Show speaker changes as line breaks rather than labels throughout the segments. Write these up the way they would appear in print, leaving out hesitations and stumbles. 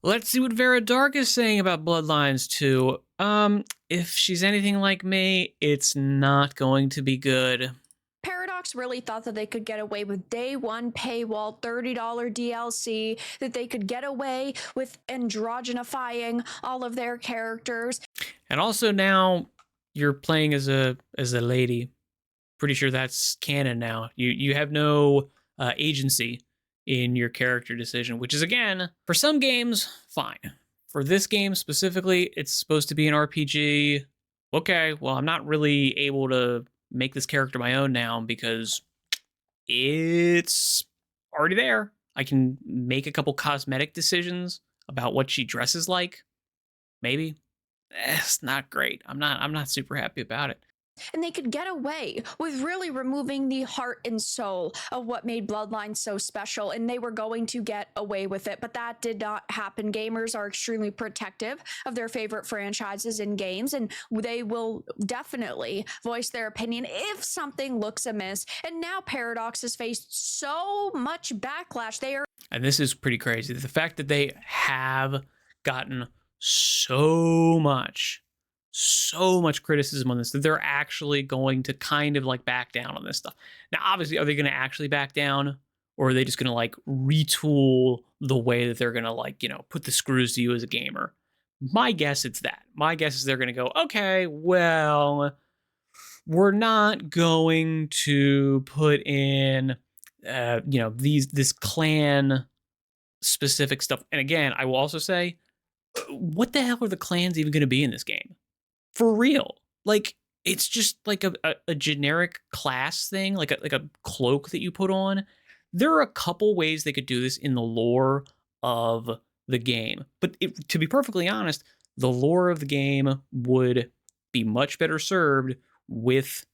Let's see what Vera Dark is saying about Bloodlines 2. If she's anything like me, it's not going to be good.
Paradox really thought that they could get away with day one paywall, $30 DLC, that they could get away with androgenifying all of their characters.
And also now you're playing as a lady. Pretty sure that's canon now. You have no agency in your character decision, which is, again, for some games, fine. For this game specifically, it's supposed to be an RPG. Okay, well, I'm not really able to make this character my own now because it's already there. I can make a couple cosmetic decisions about what she dresses like. Maybe. It's not great. I'm not super happy about it.
And they could get away with really removing the heart and soul of what made Bloodlines so special, and they were going to get away with it, but that did not happen. Gamers are extremely protective of their favorite franchises and games, and they will definitely voice their opinion if something looks amiss. And now Paradox has faced so much backlash.
And this is pretty crazy. The fact that they have gotten so much criticism on this, that they're actually going to kind of like back down on this stuff. Now, obviously, are they going to actually back down, or are they just going to like retool the way that they're going to like, put the screws to you as a gamer? My guess it's that. My guess is they're going to go, okay, well, we're not going to put in, this clan specific stuff. And again, I will also say, what the hell are the clans even going to be in this game? For real. Like, it's just like a generic class thing, like a cloak that you put on. There are a couple ways they could do this in the lore of the game. But to be perfectly honest, the lore of the game would be much better served with,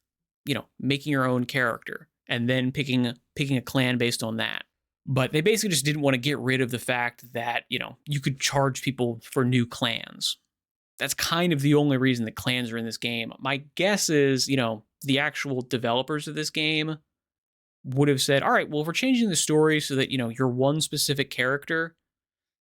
making your own character and then picking a clan based on that. But they basically just didn't want to get rid of the fact that, you could charge people for new clans. That's kind of the only reason that clans are in this game. My guess is, the actual developers of this game would have said, all right, well, if we're changing the story so that, you're one specific character,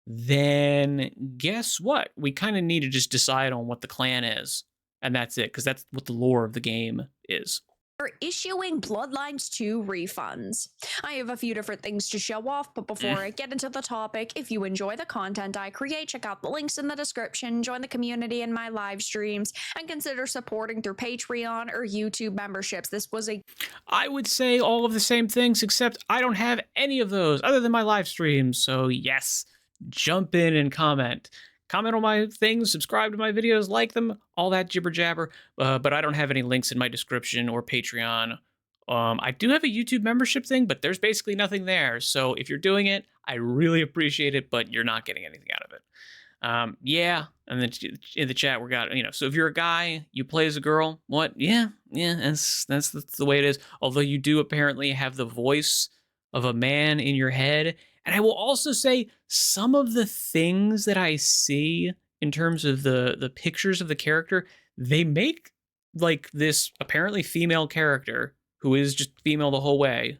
then guess what? We kind of need to just decide on what the clan is. And that's it, because that's what the lore of the game is.
Are issuing Bloodlines 2 refunds. I have a few different things to show off, but before I get into the topic, if you enjoy the content I create, check out the links in the description, join the community in my live streams, and consider supporting through Patreon or YouTube memberships.
I would say all of the same things, except I don't have any of those other than my live streams. So yes, jump in and comment. Comment on my things, subscribe to my videos, like them, all that jibber jabber. But I don't have any links in my description or Patreon. I do have a YouTube membership thing, but there's basically nothing there. So if you're doing it, I really appreciate it, but you're not getting anything out of it. Yeah, and then in the chat we got, so if you're a guy, you play as a girl, what? Yeah, that's the way it is. Although you do apparently have the voice of a man in your head. And I will also say some of the things that I see in terms of the pictures of the character, they make like this apparently female character, who is just female the whole way,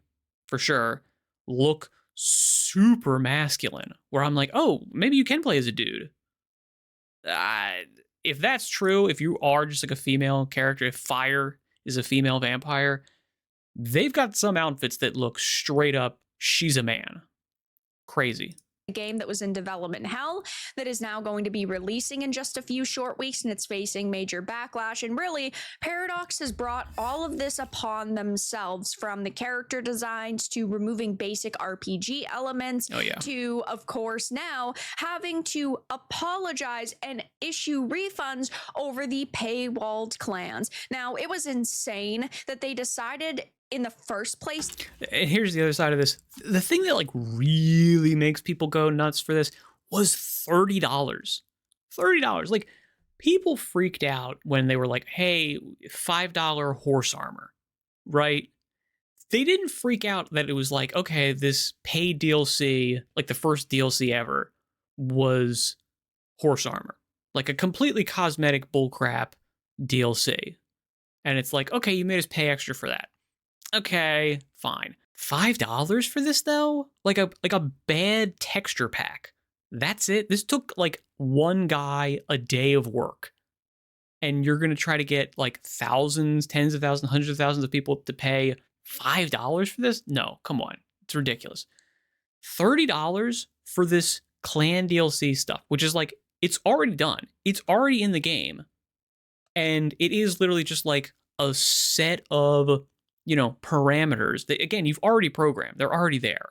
for sure, look super masculine, where I'm like, oh, maybe you can play as a dude. If that's true, if you are just like a female character, if Fire is a female vampire, they've got some outfits that look straight up, she's a man. Crazy.
Game that was in development hell that is now going to be releasing in just a few short weeks, and it's facing major backlash. And really, Paradox has brought all of this upon themselves, from the character designs to removing basic RPG elements to, of course, now having to apologize and issue refunds over the paywalled clans. Now, it was insane that they decided in the first place.
And here's the other side of this. The thing that like really makes people go nuts for this was $30. $30. Like, people freaked out when they were like, hey, $5 horse armor, right? They didn't freak out that it was like, okay, this paid DLC, like the first DLC ever, was horse armor. Like a completely cosmetic bullcrap DLC. And it's like, okay, you made us pay extra for that. Okay, fine. $5 for this though? Like a bad texture pack That's it. This took like one guy a day of work. And you're going to try to get like thousands, tens of thousands, hundreds of thousands of people to pay $5 for this? No, come on. It's ridiculous. $30 for this clan DLC stuff, which is like, it's already done. It's already in the game. And it is literally just like a set of, parameters that, again, you've already programmed. They're already there.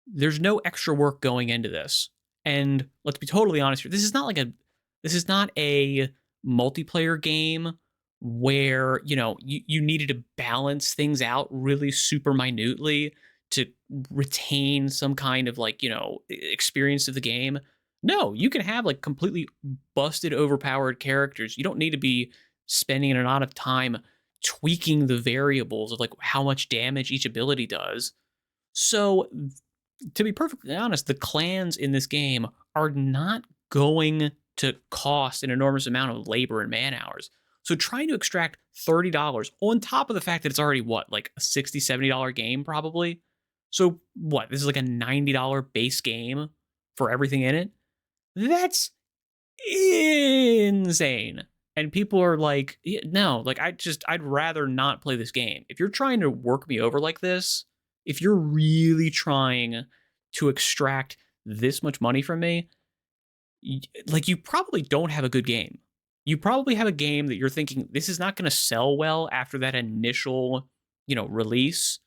There's no extra work going into this. And let's be totally honest here. This is not a multiplayer game where, you needed to balance things out really super minutely to retain some kind of like, experience of the game. No, you can have like completely busted, overpowered characters. You don't need to be spending a lot of time tweaking the variables of like how much damage each ability does. So, to be perfectly honest, the clans in this game are not going to cost an enormous amount of labor and man hours. So trying to extract $30 on top of the fact that it's already what, like a $60, $70 game probably. So what, this is like a $90 base game for everything in it? That's insane. And people are like, "Yeah, no, like I'd rather not play this game. If you're trying to work me over like this, if you're really trying to extract this much money from me, like you probably don't have a good game. You probably have a game that you're thinking this is not going to sell well after that initial, release.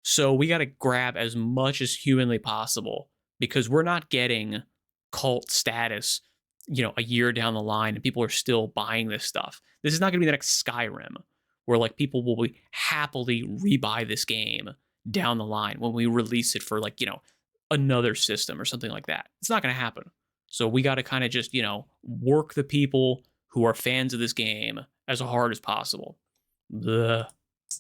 So we got to grab as much as humanly possible because we're not getting cult status, a year down the line and people are still buying this stuff. This is not going to be the next Skyrim where like people will be happily rebuy this game down the line when we release it for like, another system or something like that. It's not going to happen. So we got to kind of just, work the people who are fans of this game as hard as possible. Ugh.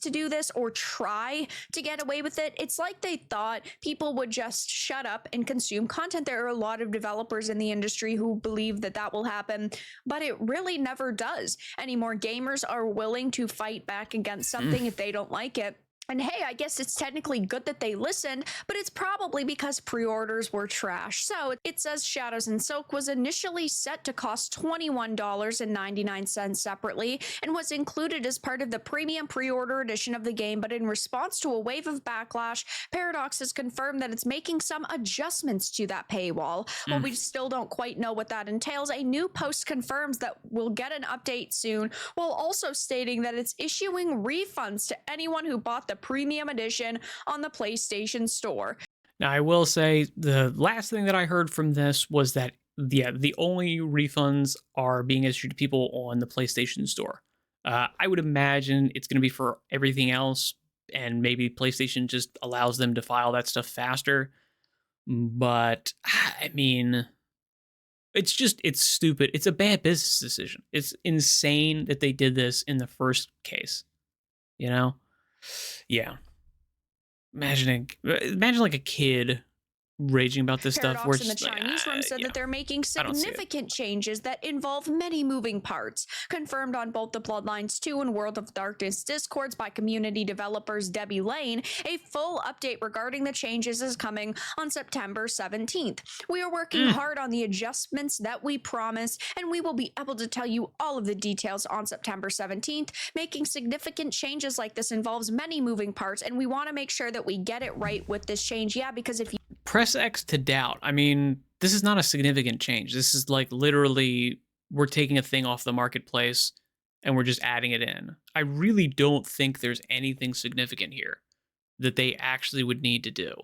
To do this or try to get away with it. It's like they thought people would just shut up and consume content. There are a lot of developers in the industry who believe that that will happen, but it really never does anymore. Gamers are willing to fight back against something if they don't like it. And hey, I guess it's technically good that they listened, but it's probably because pre-orders were trash. So it says Shadows and Silk was initially set to cost $21.99 separately and was included as part of the premium pre-order edition of the game. But in response to a wave of backlash, Paradox has confirmed that it's making some adjustments to that paywall. While we still don't quite know what that entails, a new post confirms that we'll get an update soon, while also stating that it's issuing refunds to anyone who bought the premium edition on the PlayStation Store.
Now, I will say the last thing that I heard from this was that, the only refunds are being issued to people on the PlayStation Store. I would imagine it's going to be for everything else, and maybe PlayStation just allows them to file that stuff faster. But, I mean, it's stupid. It's a bad business decision. It's insane that they did this in the first case, you know? Yeah. Imagine like a kid raging about this stuff where
Paradox in the
it's like,
Chinese room said that they're making
I don't see it.
significant changes that involve many moving parts, confirmed on both the Bloodlines 2 and World of Darkness discords by community developers Debbie Lane. A full update regarding the changes is coming on September 17th. We are working hard on the adjustments that we promised, and we will be able to tell you all of the details on September 17th. Making significant changes like this involves many moving parts, and we want to make sure that we get it right with this change. Yeah, because if you
Press X to doubt. I mean, this is not a significant change. This is like literally we're taking a thing off the marketplace and we're just adding it in. I really don't think there's anything significant here that they actually would need to do.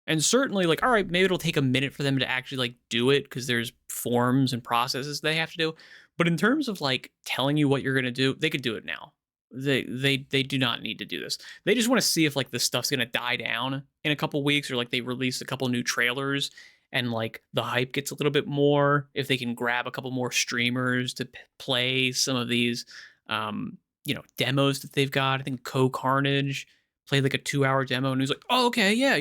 And certainly, like, all right, maybe it'll take a minute for them to actually like do it because there's forms and processes they have to do. But in terms of like telling you what you're gonna do, they could do it now. They do not need to do this. They just want to see if like this stuff's gonna die down in a couple weeks, or like they release a couple new trailers and like the hype gets a little bit more. If they can grab a couple more streamers to play some of these, demos that they've got. I think Carnage played like a 2-hour demo, and he was like, "Oh, okay, yeah,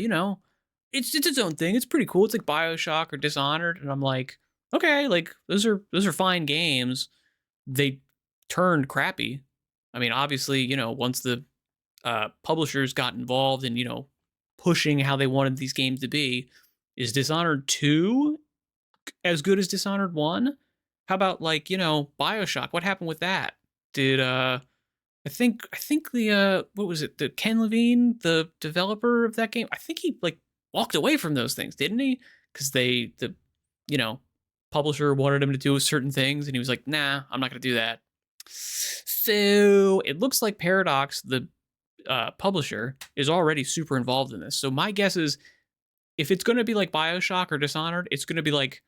it's its own thing. It's pretty cool. It's like BioShock or Dishonored." And I'm like, okay, like those are fine games. They turned crappy. I mean, obviously, once the publishers got involved in, pushing how they wanted these games to be, Is Dishonored 2 as good as Dishonored 1? How about like, BioShock? What happened with that? Did I think the what was it? The Ken Levine, the developer of that game, I think he like walked away from those things, didn't he? Cuz the you know, publisher wanted him to do certain things and he was like, "Nah, I'm not going to do that." So, it looks like Paradox, the publisher, is already super involved in this. So my guess is if it's going to be like BioShock or Dishonored, it's going to be like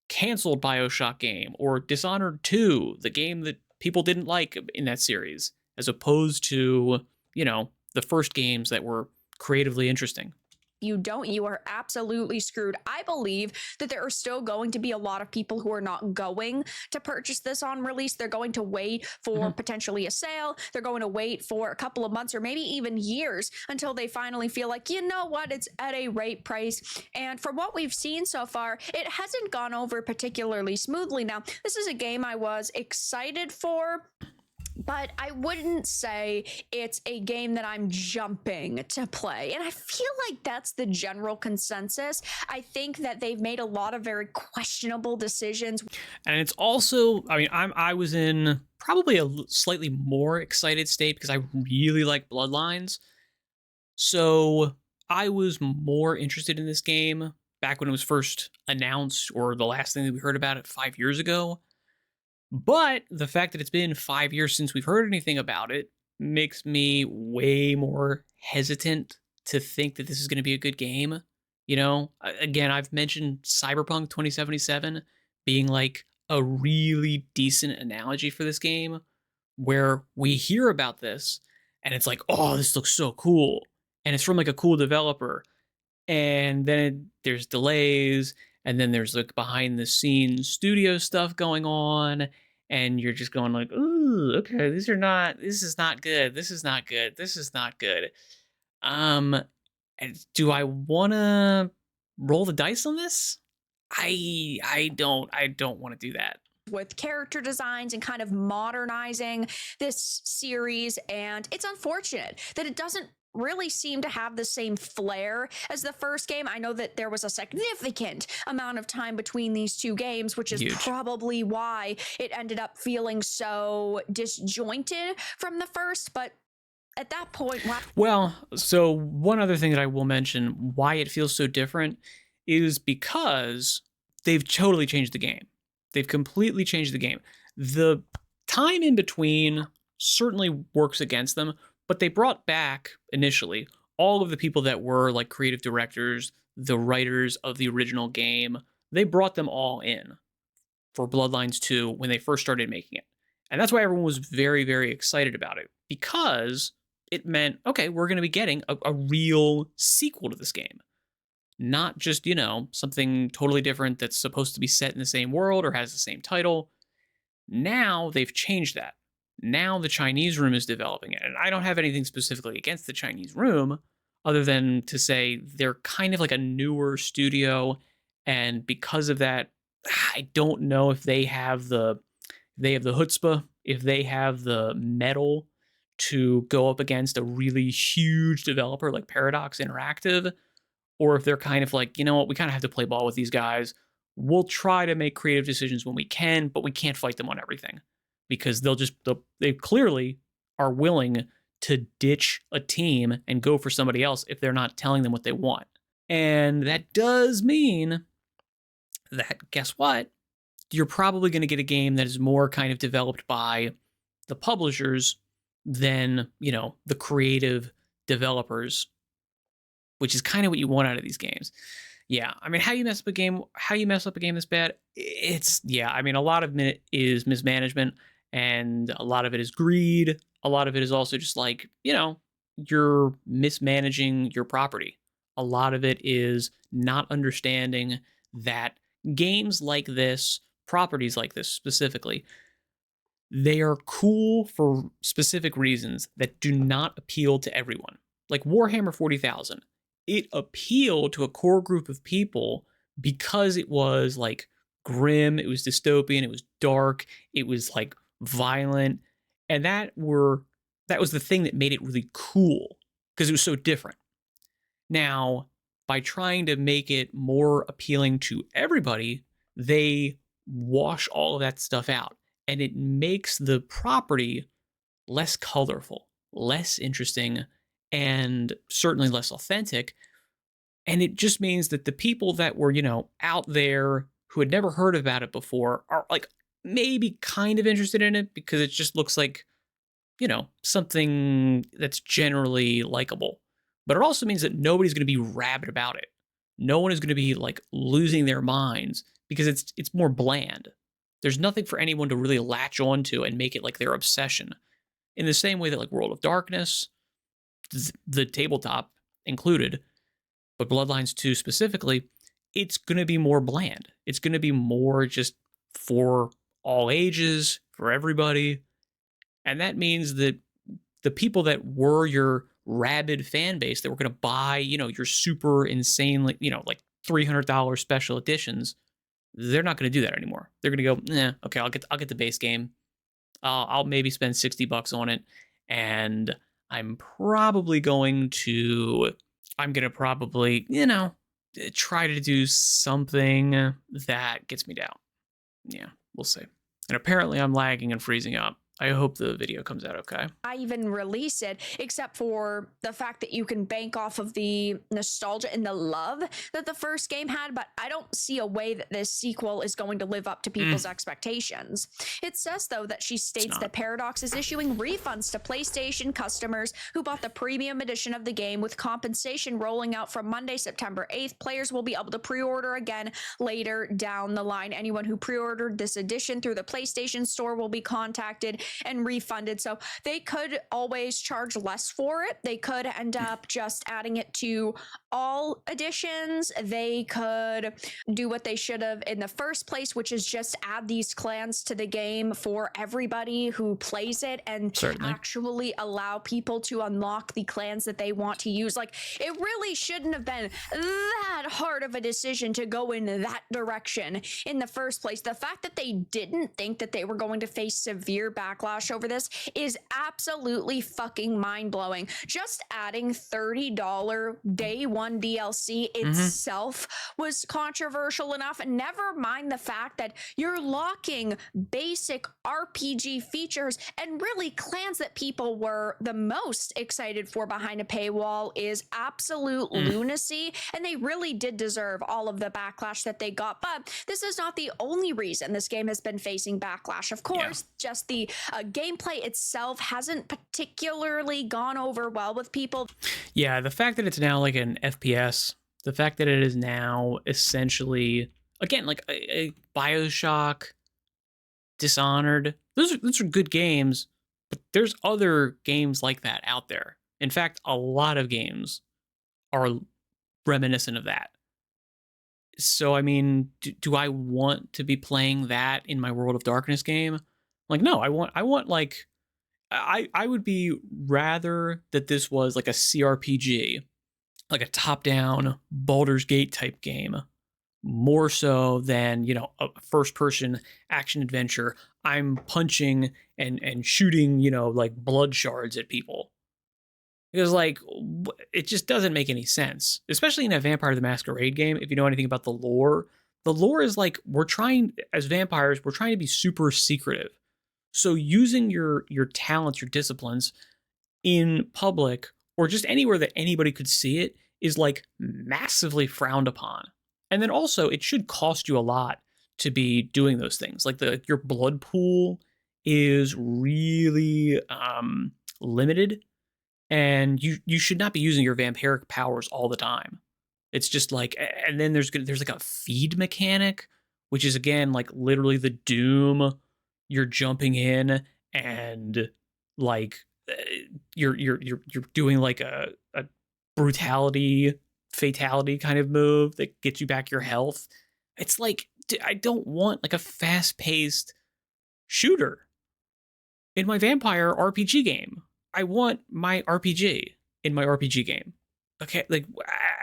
canceled BioShock game or Dishonored 2, the game that people didn't like in that series, as opposed to, the first games that were creatively interesting.
You don't, you are absolutely screwed. I believe that there are still going to be a lot of people who are not going to purchase this on release. They're going to wait for potentially a sale. They're going to wait for a couple of months or maybe even years until they finally feel like, you know what, it's at a rate price. And from what we've seen so far, it hasn't gone over particularly smoothly. Now, this is a game I was excited for, but I wouldn't say it's a game that I'm jumping to play. And I feel like that's the general consensus. I think that they've made a lot of very questionable decisions.
And it's also, I mean, I was in probably a slightly more excited state because I really like Bloodlines. So I was more interested in this game back when it was first announced, or the last thing that we heard about it 5 years ago. But the fact that it's been 5 years since we've heard anything about it makes me way more hesitant to think that this is going to be a good game. Again, I've mentioned Cyberpunk 2077 being like a really decent analogy for this game, where we hear about this and it's like, oh, this looks so cool. And it's from like a cool developer. And then there's delays, and then there's like behind the scenes studio stuff going on, and you're just going like, ooh, okay, this is not good, this is not good, this is not good. Do I want to roll the dice on this? I don't want to do that.
With character designs and kind of modernizing this series. And it's unfortunate that it doesn't really seem to have the same flair as the first game. I know that there was a significant amount of time between these two games, which is
Huge.
probably why it ended up feeling so disjointed from the first. But at that point,
well, so one other thing that I will mention why it feels so different is because they've totally changed the game. They've completely changed the game. The time in between certainly works against them, but they brought back initially all of the people that were like creative directors, the writers of the original game. They brought them all in for Bloodlines 2 when they first started making it. And that's why everyone was very, very excited about it, because it meant, okay, we're going to be getting a real sequel to this game. Not just, something totally different that's supposed to be set in the same world or has the same title. Now they've changed that. Now the Chinese room is developing it. And I don't have anything specifically against the Chinese room, other than to say they're kind of like a newer studio. And because of that, I don't know if they have the chutzpah, if they have the metal to go up against a really huge developer like Paradox Interactive, or if they're kind of like, you know what, we kind of have to play ball with these guys. We'll try to make creative decisions when we can, but we can't fight them on everything, because they clearly are willing to ditch a team and go for somebody else if they're not telling them what they want. And that does mean that, guess what? You're probably going to get a game that is more kind of developed by the publishers than, the creative developers, which is kind of what you want out of these games. Yeah, I mean, how you mess up a game this bad, a lot of it is mismanagement, and a lot of it is greed. A lot of it is also just like, you're mismanaging your property. A lot of it is not understanding that games like this, properties like this specifically, they are cool for specific reasons that do not appeal to everyone. Like Warhammer 40,000. It appealed to a core group of people because it was like grim, it was dystopian, it was dark, it was like violent, and that was the thing that made it really cool, because it was so different. Now, by trying to make it more appealing to everybody, they wash all of that stuff out. And it makes the property less colorful, less interesting, and certainly less authentic. And it just means that the people that were, out there who had never heard about it before are like maybe kind of interested in it because it just looks like, something that's generally likable. But it also means that nobody's going to be rabid about it. No one is going to be like losing their minds because it's more bland. There's nothing for anyone to really latch onto and make it like their obsession. In the same way that like World of Darkness, the tabletop included, but Bloodlines 2 specifically, it's going to be more bland. It's going to be more just for all ages, for everybody. And that means that the people that were your rabid fan base that were going to buy, your super insane, like $300 special editions, they're not going to do that anymore. They're going to go, okay, I'll get the base game. I'll maybe spend $60 on it, and I'm going to probably, try to do something that gets me down. Yeah, we'll see. And apparently I'm lagging and freezing up. I hope the video comes out okay.
I even release it, except for the fact that you can bank off of the nostalgia and the love that the first game had, but I don't see a way that this sequel is going to live up to people's expectations. It says, though, that she states that Paradox is issuing refunds to PlayStation customers who bought the premium edition of the game, with compensation rolling out from Monday, September 8th. Players will be able to pre-order again later down the line. Anyone who pre-ordered this edition through the PlayStation Store will be contacted and refunded. So they could always charge less for it. They could end up just adding it to all editions. They could do what they should have in the first place, which is just add these clans to the game for everybody who plays it and actually allow people to unlock the clans that they want to use. Like, it really shouldn't have been that hard of a decision to go in that direction in the first place. The fact that they didn't think that they were going to face severe backlash over this is absolutely fucking mind-blowing. Just adding $30 day one DLC itself was controversial enough, and never mind the fact that you're locking basic RPG features and really clans that people were the most excited for behind a paywall is absolute lunacy, and they really did deserve all of the backlash that they got. But this is not the only reason this game has been facing backlash. Of course, just the gameplay itself hasn't particularly gone over well with people.
Yeah, the fact that it's now like an FPS, the fact that it is now essentially, again, like a BioShock, Dishonored, those are good games, but there's other games like that out there. In fact, a lot of games are reminiscent of that. So, I mean, do I want to be playing that in my World of Darkness game? Like, no, I want like, I would be rather that this was like a CRPG, like a top-down Baldur's Gate type game, more so than, a first-person action adventure. I'm punching and shooting, like blood shards at people. Because, like, it just doesn't make any sense, especially in a Vampire the Masquerade game. If you know anything about the lore is like, as vampires, we're trying to be super secretive. So using your talents, your disciplines in public or just anywhere that anybody could see it is like massively frowned upon. And then also it should cost you a lot to be doing those things. Like your blood pool is really limited, and you should not be using your vampiric powers all the time. It's just like, and then there's like a feed mechanic, which is again like literally the Doom. You're jumping in and like you're doing like a brutality fatality kind of move that gets you back your health. It's like, I don't want like a fast-paced shooter in my vampire RPG game. I want my RPG in my RPG game. Okay, like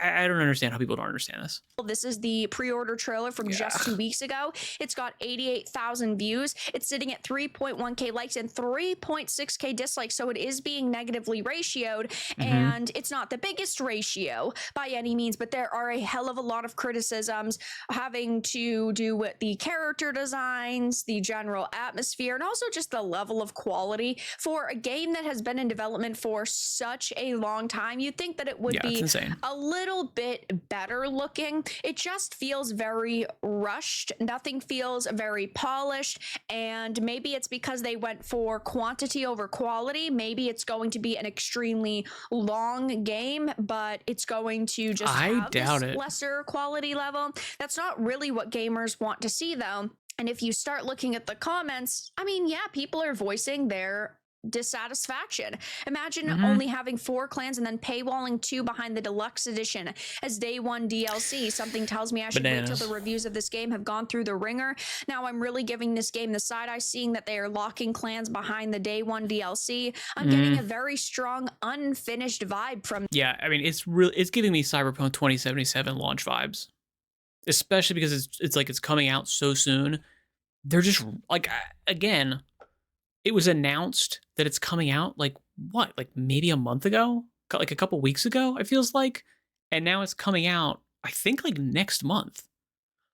I don't understand how people don't understand this.
This is the pre-order trailer from just 2 weeks ago. It's got 88,000 views. It's sitting at 3.1k likes and 3.6k dislikes, so it is being negatively ratioed, and it's not the biggest ratio by any means, but there are a hell of a lot of criticisms having to do with the character designs, the general atmosphere, and also just the level of quality for a game that has been in development for such a long time. You'd think that it would be a little bit better looking. It just feels very rushed. Nothing feels very polished. And maybe it's because they went for quantity over quality. Maybe it's going to be an extremely long game, but it's going to just have this lesser quality level. That's not really what gamers want to see, though. And if you start looking at the comments, I mean, yeah, people are voicing their dissatisfaction. Imagine only having 4 clans and then paywalling 2 behind the deluxe edition as day 1 DLC. Something tells me I should wait till the reviews of this game have gone through the ringer. Now I'm really giving this game the side eye, seeing that they are locking clans behind the day 1 DLC. I'm getting a very strong unfinished vibe from.
Yeah, I mean, it's giving me Cyberpunk 2077 launch vibes, especially because it's like it's coming out so soon. They're just like, again, it was announced that it's coming out like what, like maybe a month ago, like a couple weeks ago, it feels like, and now it's coming out, I think like next month.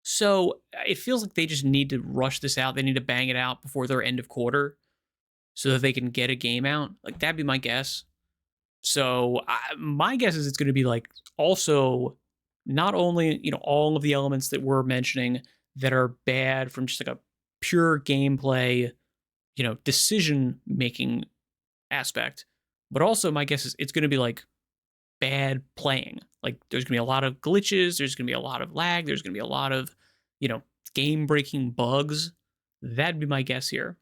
So it feels like they just need to rush this out. They need to bang it out before their end of quarter so that they can get a game out. Like that'd be my guess. So my guess is it's going to be like also not only, you know, all of the elements that we're mentioning that are bad from just like a pure gameplay, you know, decision making aspect, but also my guess is it's going to be like bad playing. Like there's going to be a lot of glitches, there's going to be a lot of lag, there's going to be a lot of, you know, game breaking bugs. That'd be my guess here.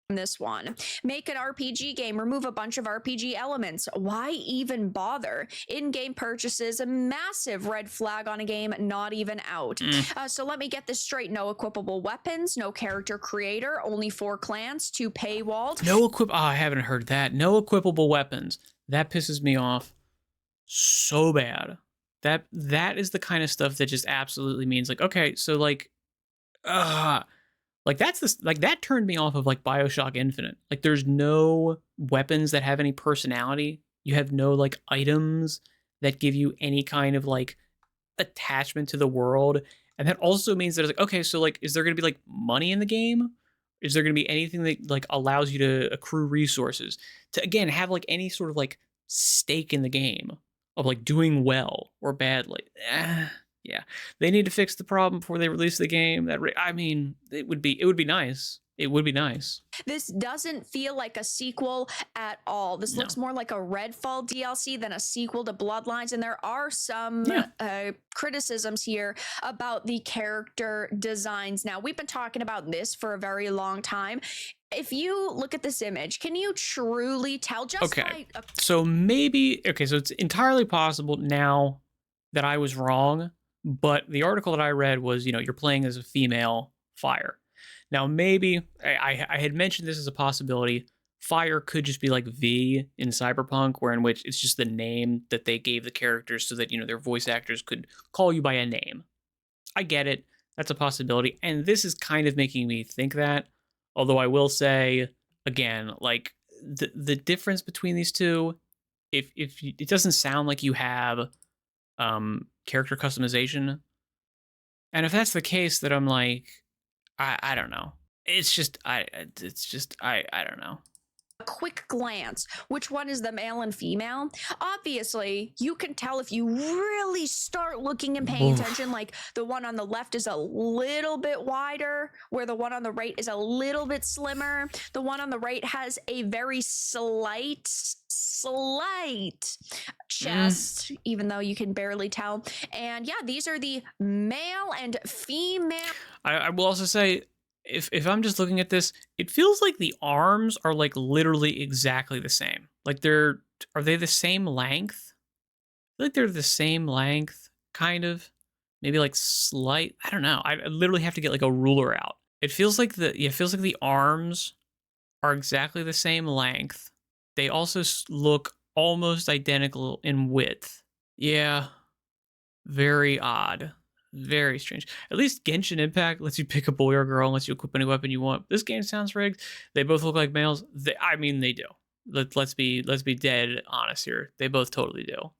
This one. Make an RPG game, remove a bunch of RPG elements. Why even bother? In-game purchases, a massive red flag on a game not even out. So let me get this straight. No equipable weapons, no character creator, only 4 clans, 2 paywalled.
I haven't heard that. No equipable weapons. That pisses me off so bad. That is the kind of stuff that just absolutely means like, okay, so like that turned me off of like BioShock Infinite. Like there's no weapons that have any personality. You have no like items that give you any kind of like attachment to the world. And that also means that it's like, okay, so like, is there going to be like money in the game? Is there going to be anything that like allows you to accrue resources to, again, have like any sort of like stake in the game of like doing well or badly? Yeah, they need to fix the problem before they release the game. I mean, it would be nice. It would be nice.
This doesn't feel like a sequel at all. This looks more like a Redfall DLC than a sequel to Bloodlines. And there are some criticisms here about the character designs. Now, we've been talking about this for a very long time. If you look at this image, can you truly tell just by...
So maybe... Okay, so it's entirely possible now that I was wrong. But the article that I read was, you know, you're playing as a female Fire. Now, maybe I had mentioned this as a possibility. Fire could just be like V in Cyberpunk, where in which it's just the name that they gave the characters so that, you know, their voice actors could call you by a name. I get it. That's a possibility. And this is kind of making me think that. Although I will say, again, like the difference between these two, if it doesn't sound like you have character customization, and if that's the case, that I'm like, I don't know. It's just I don't know.
A quick glance, which one is the male and female? Obviously, you can tell if you really start looking and paying attention. Like the one on the left is a little bit wider, where the one on the right is a little bit slimmer. The one on the right has a very slight chest, even though you can barely tell. And yeah, these are the male and female.
I will also say, if I'm just looking at this, it feels like the arms are like literally exactly the same. Like are they the same length? I feel like they're the same length, kind of. Maybe like slight, I don't know. I literally have to get like a ruler out. It feels like the arms are exactly the same length. They also look almost identical in width. Yeah, very odd. Very strange. At least Genshin Impact lets you pick a boy or girl and lets you equip any weapon you want. This game sounds rigged. They both look like males. I mean, they do. Let's be dead honest here. They both totally do.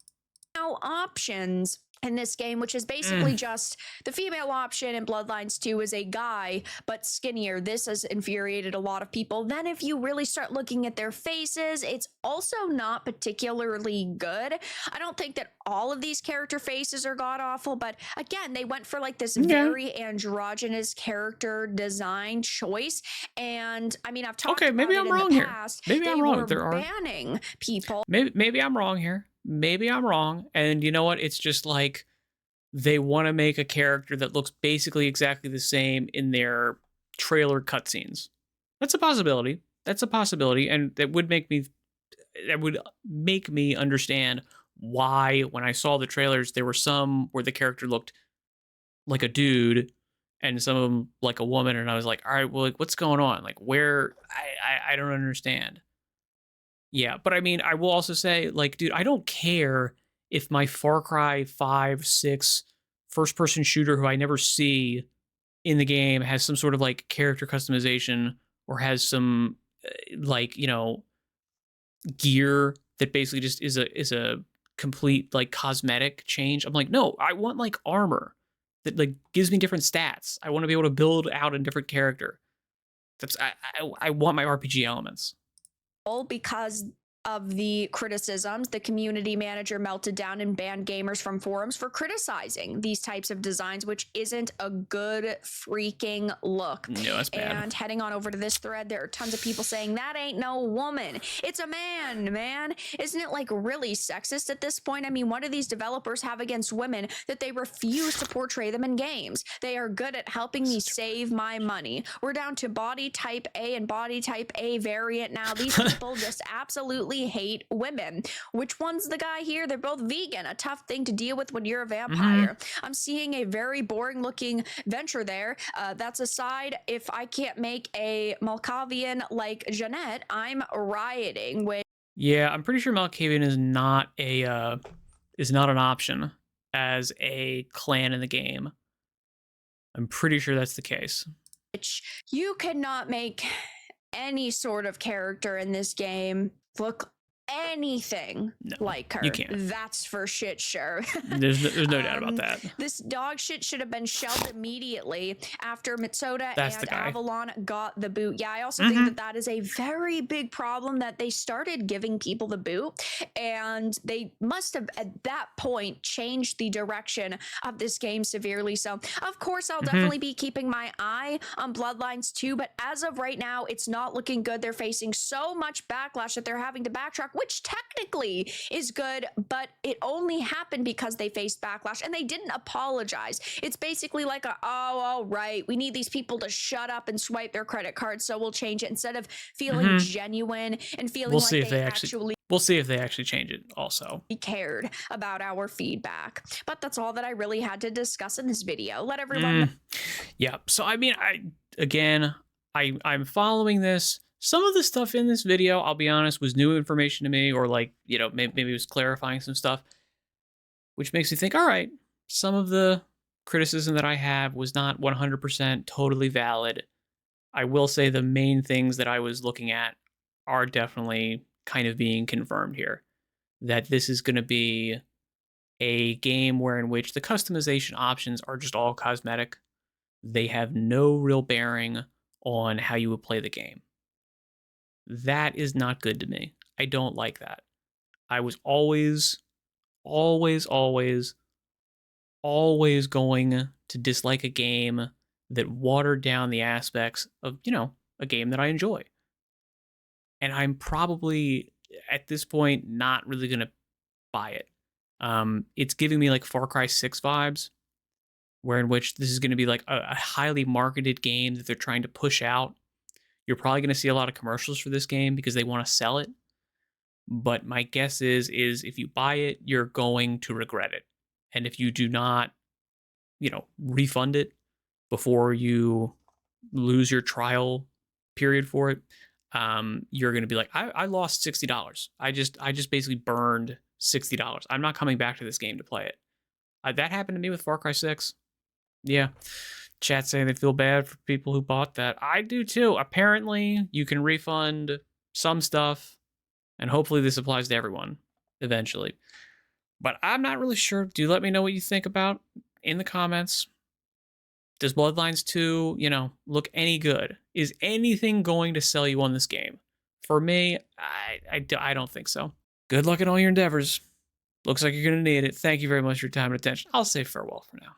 Now options in this game, which is basically
Mm,
just the female option in Bloodlines 2 is a guy, but skinnier. This has infuriated a lot of people. Then, if you really start looking at their faces, it's also not particularly good. I don't think that all of these character faces are god awful, but again, they went for like this
okay.
very androgynous character design choice. And I mean, I've talked
Okay.
about
Maybe
it
I'm
in the
wrong here.
past.
Maybe I'm
They
wrong.
were
There are
banning people.
maybe I'm wrong here. Maybe I'm wrong. And you know what? It's just like they want to make a character that looks basically exactly the same in their trailer cutscenes. That's a possibility. That's a possibility, and that would make me understand why when I saw the trailers there were some where the character looked like a dude and some of them like a woman, and I was like, all right, well, like, what's going on? Like, where I don't understand. Yeah, but I mean, I will also say, like, dude, I don't care if my Far Cry 5, 6 first person shooter who I never see in the game has some sort of like character customization or has some like, gear that basically just is a complete like cosmetic change. I'm like, no, I want like armor that like gives me different stats. I want to be able to build out a different character. I want my RPG elements.
Because of the criticisms, the community manager melted down and banned gamers from forums for criticizing these types of designs, which isn't a good freaking look.
No, that's bad.
And heading on over to this thread, there are tons of people saying that ain't no woman. It's a man. Isn't it like really sexist at this point? I mean, what do these developers have against women that they refuse to portray them in games? They are good at helping me save my money. We're down to body type A and body type A variant now. These people just absolutely hate women. Which one's the guy here? They're both vegan, a tough thing to deal with when you're a vampire. I'm seeing a very boring looking venture there. That's aside. If I can't make a Malkavian like Jeanette, I'm rioting.
Yeah, I'm pretty sure Malkavian is not an option as a clan in the game. I'm pretty sure that's the case.
Which you cannot make any sort of character in this game look anything
No,
like her.
you can't.
That's for shit sure.
There's no doubt about that.
This dog shit should have been shelved immediately after Mitsoda
That's the
and
guy.
Avalon got the boot. Yeah, I also think that that is a very big problem that they started giving people the boot, and they must have at that point changed the direction of this game severely. So, of course, I'll definitely be keeping my eye on Bloodlines 2, but as of right now, it's not looking good. They're facing so much backlash that they're having to backtrack, which technically is good, but it only happened because they faced backlash and they didn't apologize. It's basically like oh, all right, we need these people to shut up and swipe their credit cards, so we'll change it instead of feeling genuine and feeling
We'll
like
see if
they
actually. We'll see if they actually change it. Also,
cared about our feedback. But that's all that I really had to discuss in this video. Let everyone know.
Yeah. So I mean, I'm following this. Some of the stuff in this video, I'll be honest, was new information to me, or like, maybe it was clarifying some stuff, which makes me think, all right, some of the criticism that I have was not 100% totally valid. I will say the main things that I was looking at are definitely kind of being confirmed here. That this is going to be a game where in which the customization options are just all cosmetic. They have no real bearing on how you would play the game. That is not good to me. I don't like that. I was always going to dislike a game that watered down the aspects of, a game that I enjoy. And I'm probably, at this point, not really going to buy it. It's giving me like Far Cry 6 vibes, where in which this is going to be like a highly marketed game that they're trying to push out. You're probably going to see a lot of commercials for this game because they want to sell it. But my guess is if you buy it, you're going to regret it. And if you do not, refund it before you lose your trial period for it, you're going to be like, I lost $60. I just basically burned $60. I'm not coming back to this game to play it. That happened to me with Far Cry 6. Yeah. Chat saying they feel bad for people who bought that. I do too. Apparently, you can refund some stuff, and hopefully this applies to everyone eventually. But I'm not really sure. Do let me know what you think about in the comments. Does Bloodlines 2, look any good? Is anything going to sell you on this game? For me, I don't think so. Good luck in all your endeavors. Looks like you're going to need it. Thank you very much for your time and attention. I'll say farewell for now.